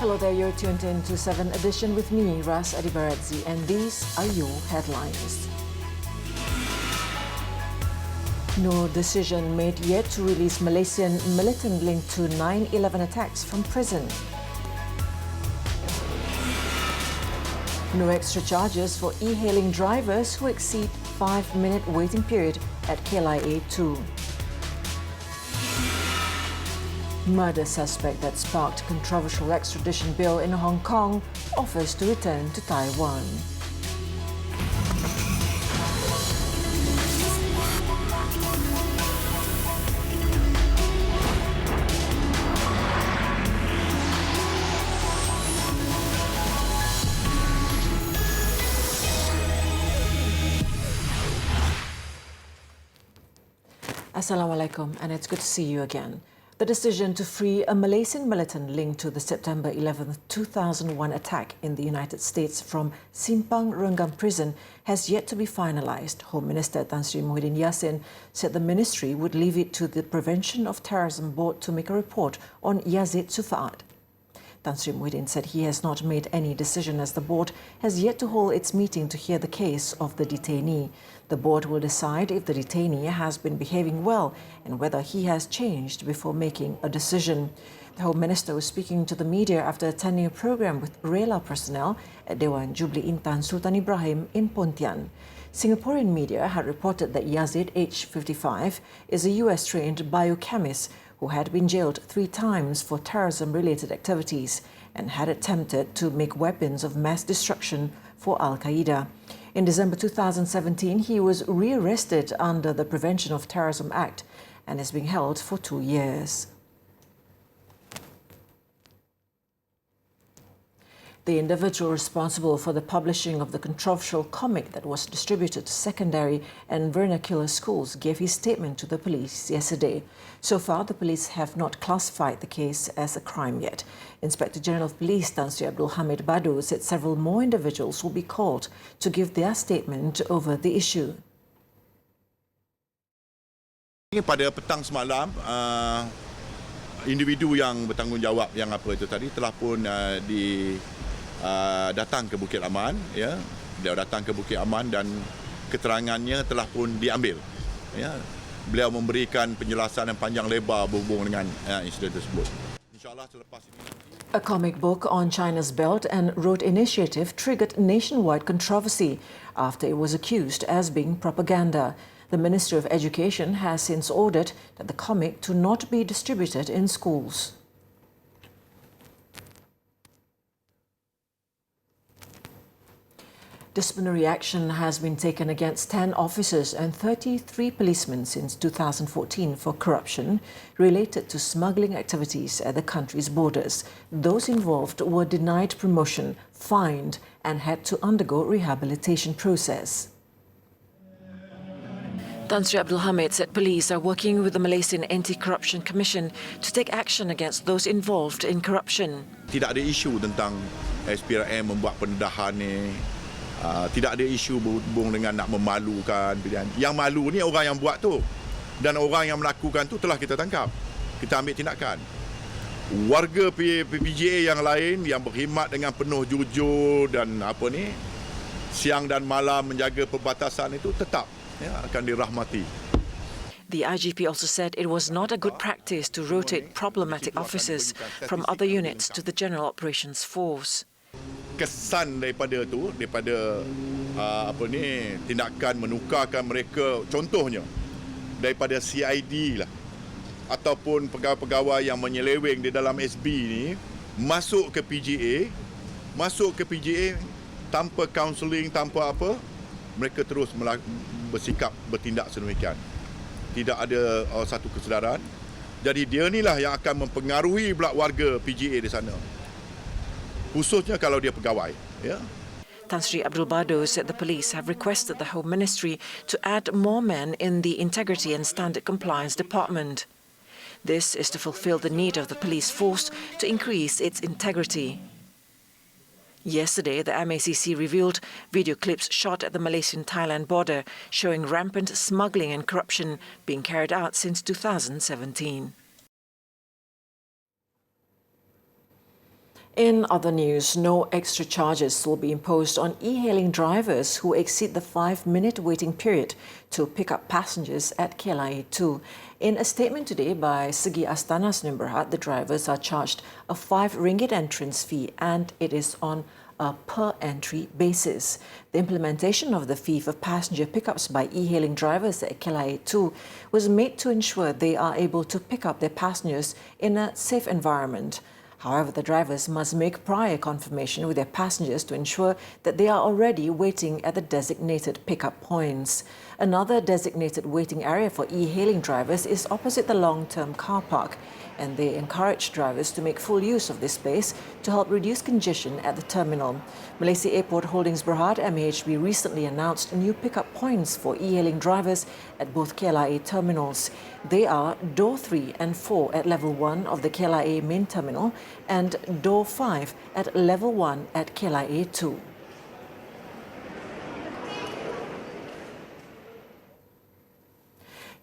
Hello there, you're tuned in to 7Edition with me, Ras Adiba Radzi, and these are your headlines. No decision made yet to release Malaysian militant linked to 9/11 attacks from prison. No extra charges for e-hailing drivers who exceed 5-minute waiting period at KLIA 2. Murder suspect that sparked controversial extradition bill in Hong Kong offers to return to Taiwan. Assalamualaikum, and it's good to see you again. The decision to free a Malaysian militant linked to the September 11, 2001 attack in the United States from Simpang Renggam prison has yet to be finalised. Home Minister Tan Sri Muhyiddin Yassin said the ministry would leave it to the Prevention of Terrorism Board to make a report on Yazid Sufaat. Tan Sri Muhyiddin said he has not made any decision as the board has yet to hold its meeting to hear the case of the detainee. The board will decide if the detainee has been behaving well and whether he has changed before making a decision. The Home Minister was speaking to the media after attending a program with RELA personnel at Dewan Jubli Intan Sultan Ibrahim in Pontian. Singaporean media had reported that Yazid, aged 55, is a US-trained biochemist who had been jailed 3 times for terrorism-related activities and had attempted to make weapons of mass destruction for Al-Qaeda. In December 2017, he was rearrested under the Prevention of Terrorism Act and is being held for 2 years. The individual responsible for the publishing of the controversial comic that was distributed to secondary and vernacular schools gave his statement to the police yesterday. So far, the police have not classified the case as a crime yet. Inspector General of Police Tan Sri Abdul Hamid Badu said several more individuals will be called to give their statement over the issue. Pada petang semalam, individu yang bertanggungjawab yang apa itu tadi telah pun datang ke Bukit Aman, ya. Beliau datang ke Bukit Aman dan keterangannya telah pun diambil, ya. Beliau memberikan penjelasan yang panjang lebar berhubung dengan insiden tersebut. InsyaAllah selepas ini A comic book on China's Belt and Road Initiative triggered nationwide controversy after it was accused as being propaganda. The Ministry of Education has since ordered that the comic to not be distributed in schools. Disciplinary action has been taken against 10 officers and 33 policemen since 2014 for corruption related to smuggling activities at the country's borders. Those involved were denied promotion, fined, and had to undergo rehabilitation process. Tan Sri Abdul Hamid said police are working with the Malaysian Anti-Corruption Commission to take action against those involved in corruption. tidak ada isu tentang SPRM membuat pendedahan ni. Tidak ada isu berhubung dengan nak memalukan pilihan. Yang malu ni orang yang buat tu. Dan orang yang melakukan tu telah kita tangkap. Kita ambil tindakan. Warga PPJA yang lain yang berkhidmat dengan penuh jujur dan apa ni, siang dan malam menjaga perbatasan itu tetap akan dirahmati. The IGP also said it was not a good practice to rotate problematic officers from other units to the General Operations Force. Kesan daripada tindakan menukarkan mereka, contohnya daripada CID lah ataupun pegawai-pegawai yang menyeleweng di dalam SB ni masuk ke PGA tanpa counselling, tanpa apa, mereka terus bertindak sedemikian. Tidak ada satu kesedaran. Jadi dia inilah yang akan mempengaruhi pula warga PGA di sana. Khususnya kalau dia pegawai, ya. Tan Sri Abdul Badu said the police have requested the Home Ministry to add more men in the Integrity and Standard Compliance Department. This is to fulfill the need of the police force to increase its integrity. Yesterday, the MACC revealed video clips shot at the Malaysian-Thailand border showing rampant smuggling and corruption being carried out since 2017. In other news, no extra charges will be imposed on e-hailing drivers who exceed the 5-minute waiting period to pick up passengers at KLIA 2. In a statement today by Segi Astana Senin Berhad, the drivers are charged a RM5 entrance fee and it is on a per-entry basis. The implementation of the fee for passenger pickups by e-hailing drivers at KLIA 2 was made to ensure they are able to pick up their passengers in a safe environment. However, the drivers must make prior confirmation with their passengers to ensure that they are already waiting at the designated pickup points. Another designated waiting area for e-hailing drivers is opposite the long-term car park, and they encourage drivers to make full use of this space to help reduce congestion at the terminal. Malaysia Airport Holdings Berhad MAHB recently announced new pickup points for e-hailing drivers at both KLIA terminals. They are Door 3 and 4 at Level 1 of the KLIA main terminal and Door 5 at Level 1 at KLIA 2.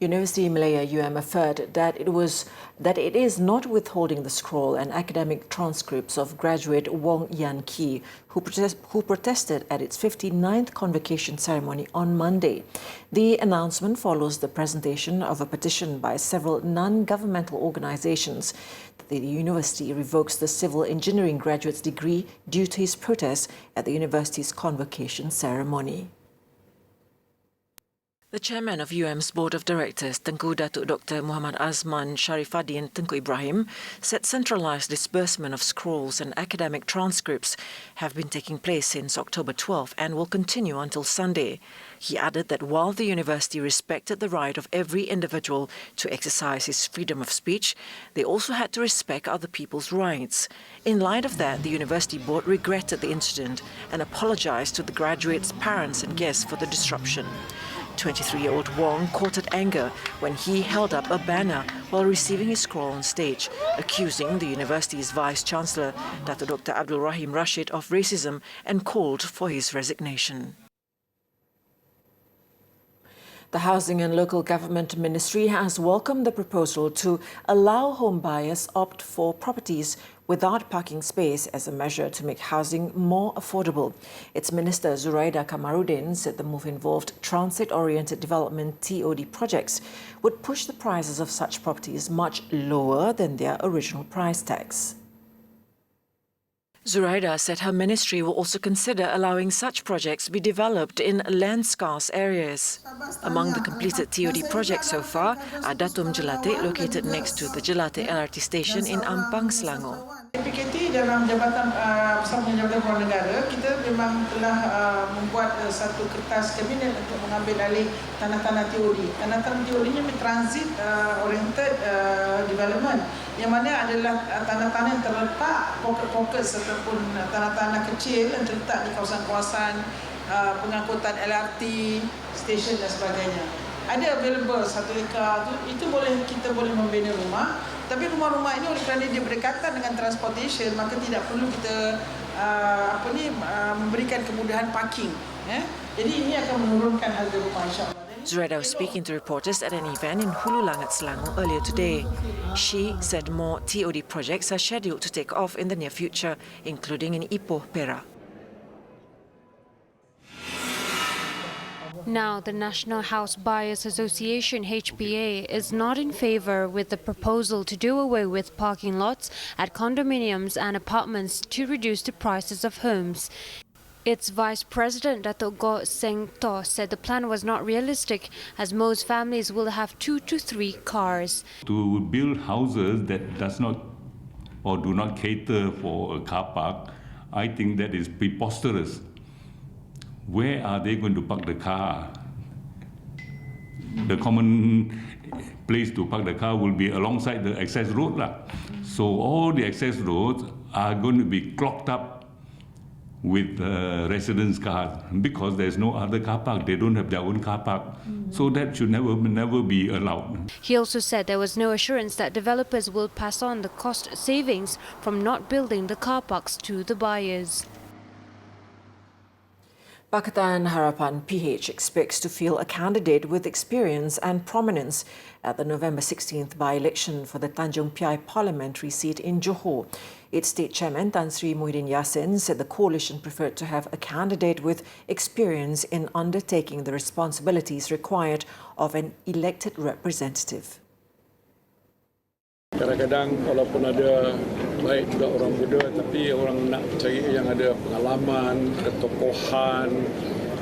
University Malaya affirmed that it is not withholding the scroll and academic transcripts of graduate Wong Yan Ki, who protested at its 59th convocation ceremony on Monday. The announcement follows the presentation of a petition by several non-governmental organizations that the university revokes the civil engineering graduate's degree due to his protest at the university's convocation ceremony. The chairman of UM's Board of Directors, Tengku Datuk Dr. Muhammad Azman Sharifadin Tengku Ibrahim, said centralised disbursement of scrolls and academic transcripts have been taking place since October 12 and will continue until Sunday. He added that while the university respected the right of every individual to exercise his freedom of speech, they also had to respect other people's rights. In light of that, the university board regretted the incident and apologised to the graduates' parents and guests for the disruption. 23-year-old Wong courted anger when he held up a banner while receiving his scroll on stage, accusing the university's vice-chancellor, Dato Dr. Abdul Rahim Rashid, of racism and called for his resignation. The Housing and Local Government Ministry has welcomed the proposal to allow home buyers opt for properties without parking space as a measure to make housing more affordable. Its Minister Zuraida Kamarudin said the move involved transit-oriented development TOD projects would push the prices of such properties much lower than their original price tags. Zuraida said her ministry will also consider allowing such projects be developed in land-scarce areas. Among the completed TOD projects so far are Datum Jelate, located next to the Jelate LRT station in Ampang, Selangor. PKT dalam Jabatan Bersama Jabatan Keluarga Negara, kita memang telah membuat satu kertas kabinet untuk mengambil alih tanah-tanah TOD. Tanah-tanah TOD ini transit oriented development, yang mana adalah tanah-tanah yang terletak pocket-pocket ataupun tanah-tanah kecil yang terletak di kawasan-kawasan pengangkutan LRT, stesen dan sebagainya. Ada available 1 ekar itu kita boleh membina rumah, tapi rumah-rumah ini oleh kerana dia berdekatan dengan transportation, maka tidak perlu kita memberikan kemudahan parking. Jadi ini akan menurunkan harga rumah, insya-Allah. Zuraida was speaking to reporters at an event in Hulu Langat, Selangor earlier today. She said more TOD projects are scheduled to take off in the near future, including in Ipoh, Perak. Now, the National House Buyers Association, HBA, is not in favour with the proposal to do away with parking lots at condominiums and apartments to reduce the prices of homes. Its Vice President, Dato Goh Seng Toh, said the plan was not realistic as most families will have 2 to 3 cars. To build houses that does not or do not cater for a car park, I think that is preposterous. Where are they going to park the car? The common place to park the car will be alongside the access road. So all the access roads are going to be clogged up with residents' cars because there's no other car park. They don't have their own car park. So that should never be allowed. He also said there was no assurance that developers will pass on the cost savings from not building the car parks to the buyers. Pakatan Harapan PH expects to field a candidate with experience and prominence at the November 16th by-election for the Tanjung Piai parliamentary seat in Johor. Its state chairman Tan Sri Muhyiddin Yassin said the coalition preferred to have a candidate with experience in undertaking the responsibilities required of an elected representative. Kadang-kadang walaupun ada baik juga orang muda, tapi orang nak cari yang ada pengalaman, ketokohan,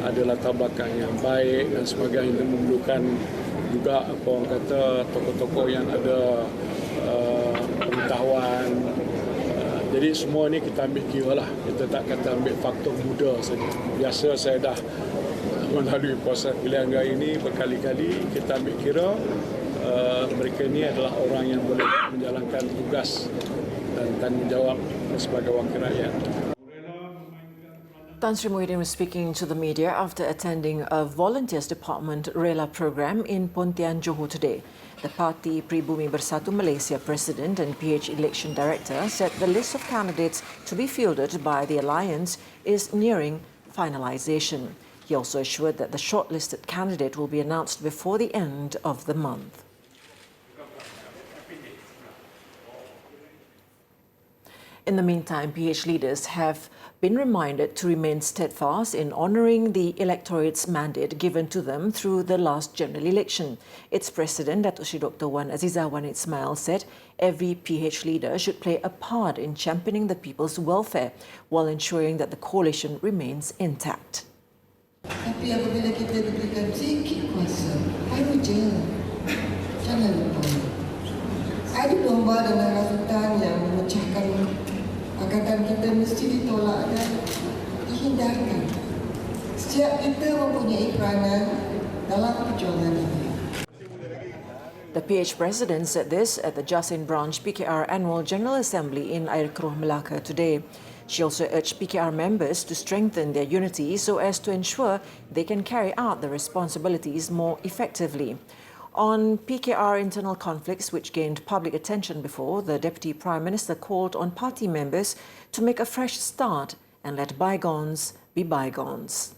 ada latar belakang yang baik dan sebagainya. Memerlukan juga apa orang kata tokoh-tokoh yang ada pengetahuan. Jadi semua ni kita ambil kira lah. Kita tak kata ambil faktor muda saja. Biasa saya dah melalui proses pilihan raya ini berkali-kali kita ambil kira mereka ini adalah orang yang boleh menjalankan tugas dan tanggungjawab sebagai wakil rakyat. Tan Sri Muhyiddin was speaking to the media after attending a Volunteers Department Rela program in Pontian, Johor today. The party Pribumi Bersatu Malaysia President and PH Election Director said the list of candidates to be fielded by the alliance is nearing finalisation. He also assured that the shortlisted candidate will be announced before the end of the month. In the meantime, PH leaders have been reminded to remain steadfast in honouring the electorate's mandate given to them through the last general election. Its president, Datuk Sri Dr. Wan Azizah Wan Ismail, said every PH leader should play a part in championing the people's welfare while ensuring that the coalition remains intact. Tapi apabila kita diberikan sikit kuasa, baru je. Jangan lupa. Ada domba dan rasutan yang memecahkan angkatan kita mesti ditolak dan dihindarkan. Setiap kita mempunyai peranan dalam perjuangan ini. The PH president said this at the Jasin Branch PKR Annual General Assembly in Air Keruh, Melaka today. She also urged PKR members to strengthen their unity so as to ensure they can carry out their responsibilities more effectively. On PKR internal conflicts which gained public attention before, the Deputy Prime Minister called on party members to make a fresh start and let bygones be bygones.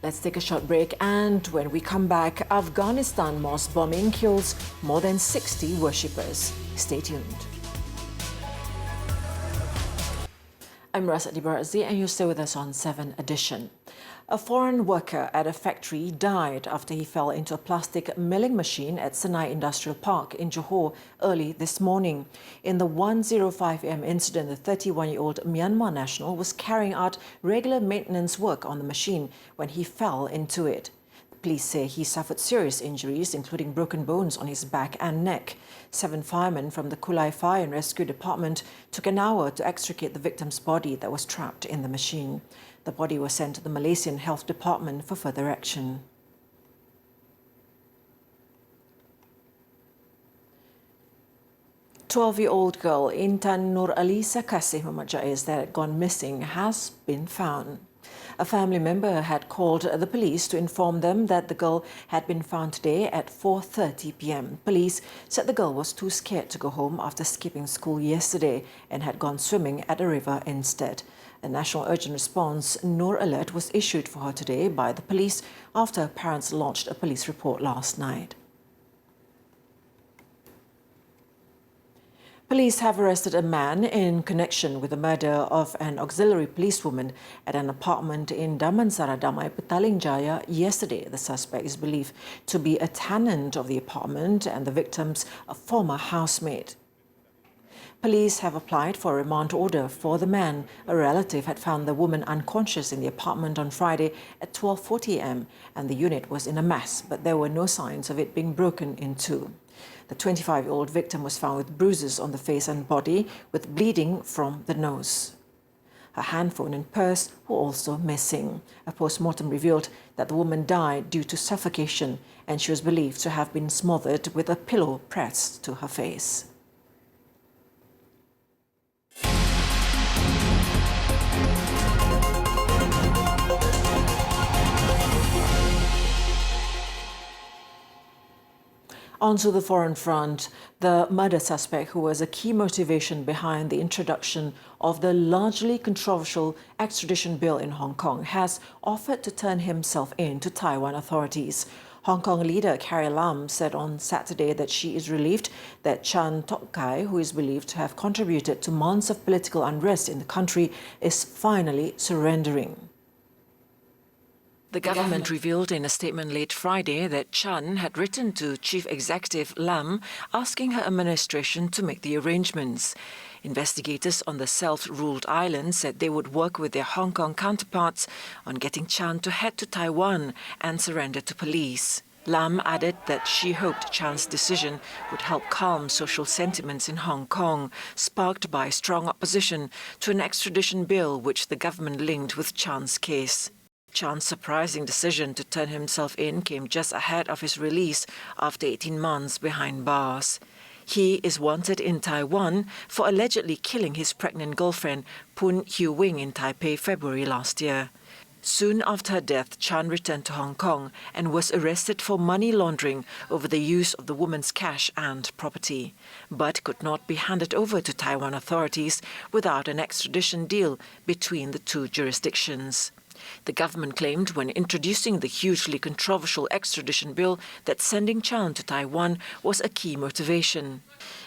Let's take a short break, and when we come back, Afghanistan mosque bombing kills more than 60 worshippers. Stay tuned. I'm Ras Adiba Radzi, and you stay with us on 7Edition. A foreign worker at a factory died after he fell into a plastic milling machine at Senai Industrial Park in Johor early this morning. In the 1:05 a.m. incident, the 31-year-old Myanmar national was carrying out regular maintenance work on the machine when he fell into it. Police say he suffered serious injuries, including broken bones on his back and neck. 7 firemen from the Kulai Fire and Rescue Department took an hour to extricate the victim's body that was trapped in the machine. The body was sent to the Malaysian Health Department for further action. A 12-year-old girl, Intan Nur Alisa Kasih Muhammad Jaiz, that had gone missing has been found. A family member had called the police to inform them that the girl had been found today at 4:30 p.m. Police said the girl was too scared to go home after skipping school yesterday and had gone swimming at a river instead. A National Urgent Response Noor Alert was issued for her today by the police after parents lodged a police report last night. Police have arrested a man in connection with the murder of an auxiliary policewoman at an apartment in Damansara Damai, Petaling Jaya yesterday. The suspect is believed to be a tenant of the apartment and the victim's former housemate. Police have applied for a remand order for the man. A relative had found the woman unconscious in the apartment on Friday at 12:40 a.m. and the unit was in a mess, but there were no signs of it being broken into. The 25-year-old victim was found with bruises on the face and body, with bleeding from the nose. Her handphone and purse were also missing. A post-mortem revealed that the woman died due to suffocation, and she was believed to have been smothered with a pillow pressed to her face. Onto the foreign front, the murder suspect who was a key motivation behind the introduction of the largely controversial extradition bill in Hong Kong has offered to turn himself in to Taiwan authorities. Hong Kong leader Carrie Lam said on Saturday that she is relieved that Chan Tok Kai, who is believed to have contributed to months of political unrest in the country, is finally surrendering. The government revealed in a statement late Friday that Chan had written to Chief Executive Lam asking her administration to make the arrangements. Investigators on the self-ruled island said they would work with their Hong Kong counterparts on getting Chan to head to Taiwan and surrender to police. Lam added that she hoped Chan's decision would help calm social sentiments in Hong Kong, sparked by strong opposition to an extradition bill which the government linked with Chan's case. Chan's surprising decision to turn himself in came just ahead of his release after 18 months behind bars. He is wanted in Taiwan for allegedly killing his pregnant girlfriend, Poon Hyu Wing, in Taipei February last year. Soon after her death, Chan returned to Hong Kong and was arrested for money laundering over the use of the woman's cash and property, but could not be handed over to Taiwan authorities without an extradition deal between the two jurisdictions. The government claimed when introducing the hugely controversial extradition bill that sending Chan to Taiwan was a key motivation.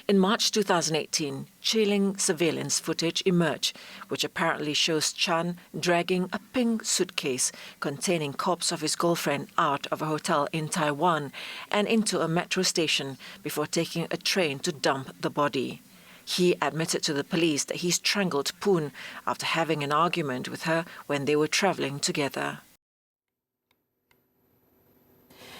In March 2018, chilling surveillance footage emerged, which apparently shows Chan dragging a pink suitcase containing corpse of his girlfriend out of a hotel in Taiwan and into a metro station before taking a train to dump the body. He admitted to the police that he strangled Poon after having an argument with her when they were travelling together.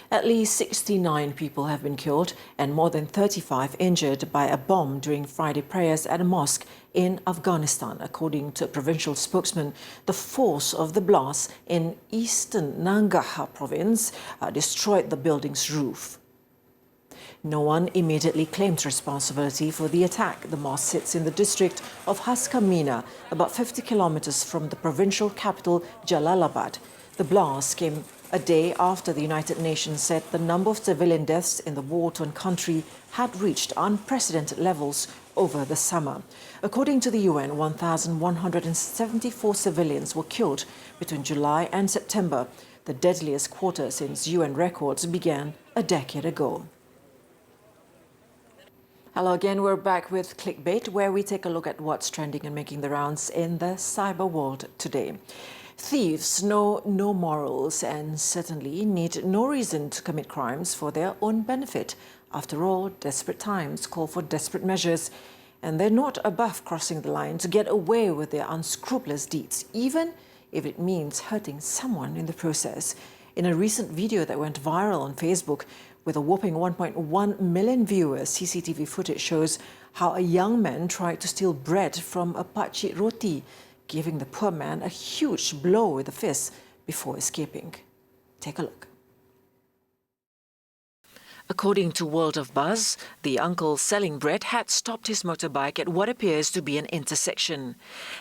At least 69 people have been killed and more than 35 injured by a bomb during Friday prayers at a mosque in Afghanistan, according to a provincial spokesman. The force of the blast in eastern Nangarhar province destroyed the building's roof. No one immediately claimed responsibility for the attack. The mosque sits in the district of Haskamina, about 50 kilometers from the provincial capital Jalalabad. The blast came a day after the United Nations said the number of civilian deaths in the war-torn country had reached unprecedented levels over the summer. According to the UN, 1,174 civilians were killed between July and September, the deadliest quarter since UN records began a decade ago. Hello again, we're back with Clickbait, where we take a look at what's trending and making the rounds in the cyber world today. Thieves know no morals and certainly need no reason to commit crimes for their own benefit. After all, desperate times call for desperate measures, and they're not above crossing the line to get away with their unscrupulous deeds, even if it means hurting someone in the process. In a recent video that went viral on Facebook, with a whopping 1.1 million viewers, CCTV footage shows how a young man tried to steal bread from a pakcik roti, giving the poor man a huge blow with a fist before escaping. Take a look. According to World of Buzz, the uncle selling bread had stopped his motorbike at what appears to be an intersection.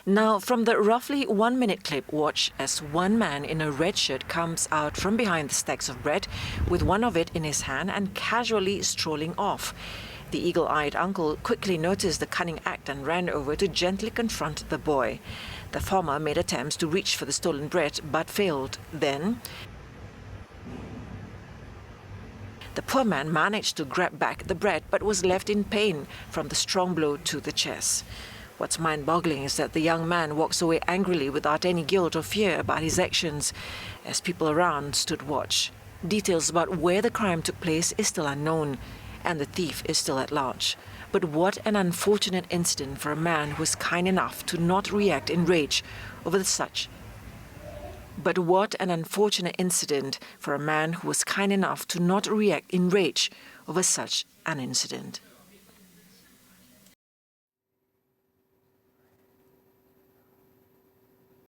Now, from the roughly 1-minute clip, watch as one man in a red shirt comes out from behind the stacks of bread with one of it in his hand and casually strolling off. The eagle-eyed uncle quickly noticed the cunning act and ran over to gently confront the boy. The former made attempts to reach for the stolen bread but failed. Then, the poor man managed to grab back the bread but was left in pain from the strong blow to the chest. What's mind-boggling is that the young man walks away angrily without any guilt or fear about his actions, as people around stood watch. Details about where the crime took place is still unknown, and the thief is still at large. But what an unfortunate incident for a man who was kind enough to not react in rage over such an incident.